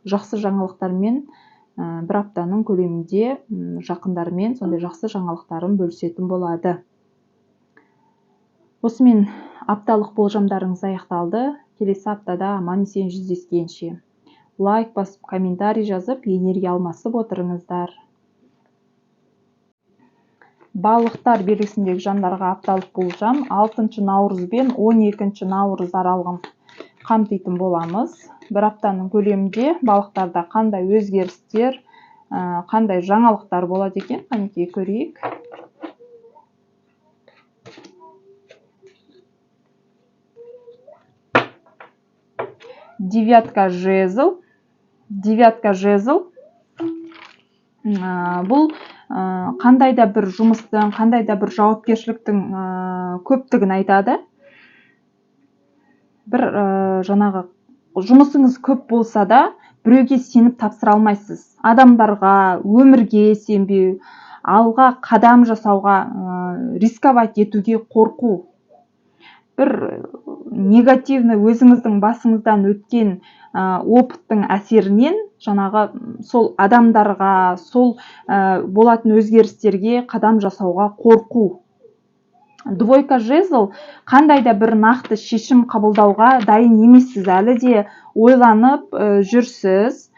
жақсы жаңалықтармен бір аптаның көлемінде жақындармен сондай жақсы жаңалықтарын бөлісетін болады. Осымен апталық болжамдарыңыз аяқталды. Келесі аптада аман-есен жүздескенше. Лайк басып, комментарий жазып, энергия алмасып отырыңыздар. Балықтар белгісіндегі жандарға апталық болжам 6 наурыз бен 12 наурыз аралығын қамтитын боламыз. Бір аптаның көлемінде балықтарда қандай өзгерістер, қандай жаңалықтар болады екен, қанекей көрейік. Девятка жезл. Бұл қандай да бір жұмыстың, қандай да бір жауапкершіліктің көптігін айтады. Бір жаңағы жұмысыңыз көп болса да, біреуге сеніп тапсыра алмайсыз. Адамдарға, өмірге сенбеу, алға қадам жасауға, рисковать етуге қорқу. Бір негативный өзіңіздің басыңыздан өткен опыттың әсерінен жаңағы сол адамдарға, сол болатын өзгерістерге қадам жасауға қорқу. Двойка жезл қандай да бір нақты шешім қабылдауға дайын емессіз, әлі де ойланып жүрсіз.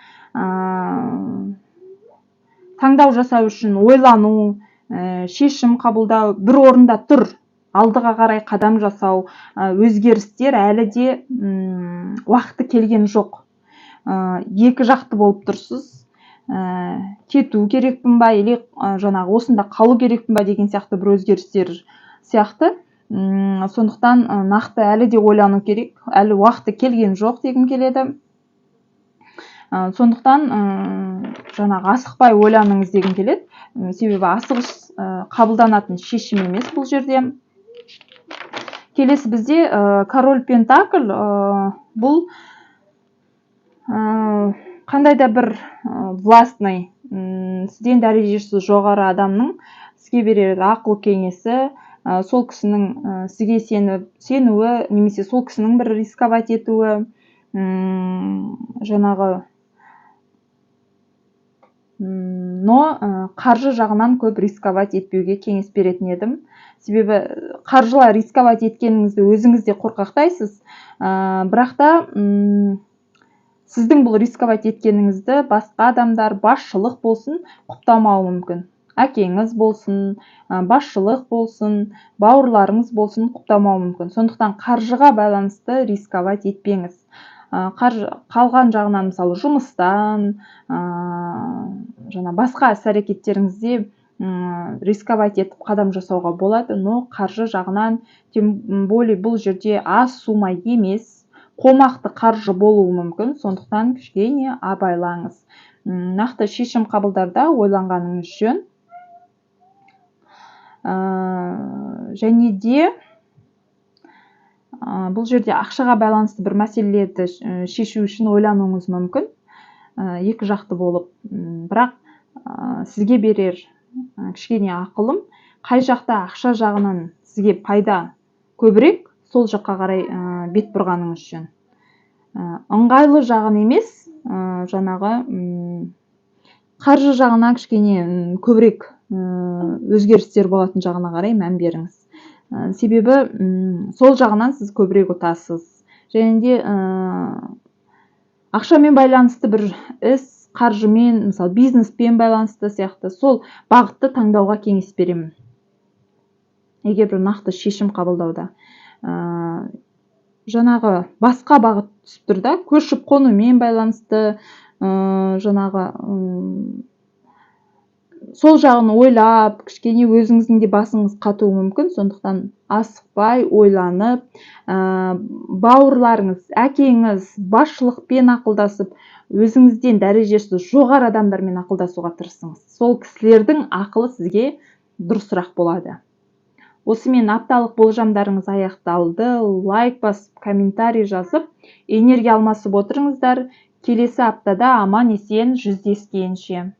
Таңдау жасау үшін ойлану, шешім қабылдау бір орында тұр. Алдыға қарай қадам жасау, өзгерістер әлі де уақыты келген жоқ. Екі жақты болып тұрсыз. Кету керекпін ба, или жаңағы осында қалу керекпін ба деген сияқты бір өзгерістер сияқты. Сондықтан нақты әлі де ойлану керек, әлі уақыты келген жоқ дегім келеді. Сондықтан жаңағы асықпай ойланыңыз дегім келеді. Себебі асығыс қабылданатын шешім емес бұл жерде. Келесі бізде король пентакль, бұл қандай да бір властный, сізден дәрежесі жоғары адамның сізге берер ақыл кеңесі, сол кісінің сізге сенуі, немесе сол кісінің бір рисковать етуі, жаңағы но қаржы жағынан көп рисковать етпеуге кеңес беретін едім. Себебі қаржылай рисковать еткеніңізді өзіңіз де қорқақтайсыз, бірақ та сіздің бұл рисковать еткеніңізді басқа адамдар, басшылық болсын, құптамауы мүмкін. Әкеңіз болсын, басшылық болсын, бауырларыңыз болсын, құптамауы мүмкін. Сондықтан қаржыға байланысты рисковать етпеңіз. Қалған жағынан, мысалы, жұмыстан, басқа іс-әрекеттеріңізде рисковать етіп қадам жасауға болады, но қаржы жағынан, тем более бұл жерде аз сума емес, қомақты қаржы болуы мүмкін, сондықтан кішкене абайлаңыз. Нақты шешім қабылдарда ойланғаныңыз жөн. Және де бұл жерде ақшаға байланысты бір мәселелерді шешу үшін ойлануыңыз мүмкін, екі жақты болып. Бірақ сізге берер кішкене ақылым, қай жақта ақша жағынан сізге пайда көбірек, сол жаққа қарай бет бұрғаныңыз жөн. Ыңғайлы жағын емес, қаржы жағына кішкене көбірек өзгерістер болатын жағына қарай мән беріңіз. Себебі сол жағынан сіз көбірек ұтасыз. Және де ақшамен байланысты бір іс, қаржымен, мысалы, бизнеспен байланысты сияқты, сол бағытты таңдауға кеңес беремін. Егер бір нақты шешім қабылдауда. Басқа бағыт түсіп тұр да, көшіп қонумен байланысты, сол жағын ойлап, кішкене өзіңіздің де басыңыз қатуы мүмкін. Сондықтан асықпай, ойланып, бауырларыңыз, әкеңіз, басшылықпен ақылдасып, өзіңізден дәрежесі жоғары адамдармен ақылдасуға тырысыңыз. Сол кісілердің ақылы сізге дұрысырақ болады. Осымен апталық болжамдарыңыз аяқталды. Лайк басып, комментарий жазып, энергия алмасып отырыңыздар. Келесі аптада аман есен жүздескенше.